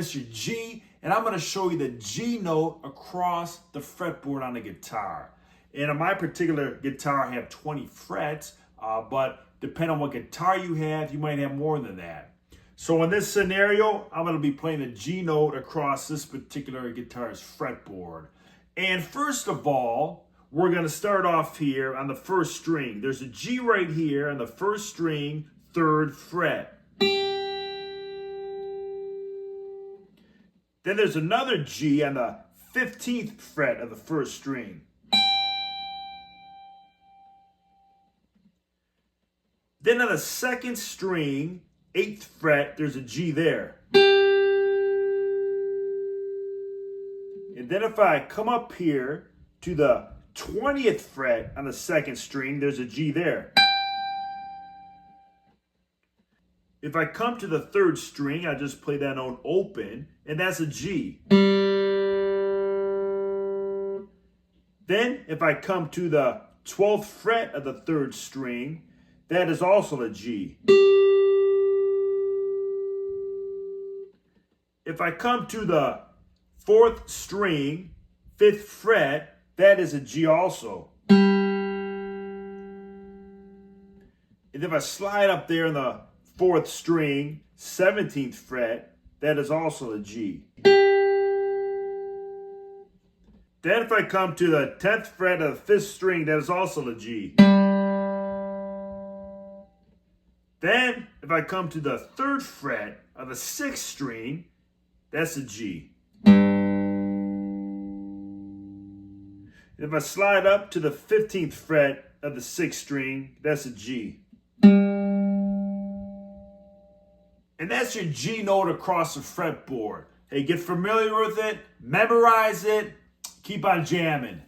Mr. G, and I'm going to show you the G note across the fretboard on the guitar. And on my particular guitar, I have 20 frets, but depending on what guitar you might have more than that. So in this scenario, I'm going to be playing the G note across this particular guitar's fretboard. And first of all, we're going to start off here on the first string. There's a G right here on the first string, 3rd fret. Then there's another G on the 15th fret of the first string. Then on the 2nd string, 8th fret, there's a G there. And then if I come up here to the 20th fret on the 2nd string, there's a G there. If I come to the 3rd string, I just play that note open, and that's a G. Then, if I come to the 12th fret of the 3rd string, that is also a G. If I come to the 4th string, 5th fret, that is a G also. And if I slide up there in the 4th string, 17th fret, that is also a G. Then if I come to the 10th fret of the 5th string, that is also a G. Then if I come to the 3rd fret of the 6th string, that's a G. And if I slide up to the 15th fret of the 6th string, that's a G. And that's your G note across the fretboard. Hey, get familiar with it, memorize it, keep on jamming.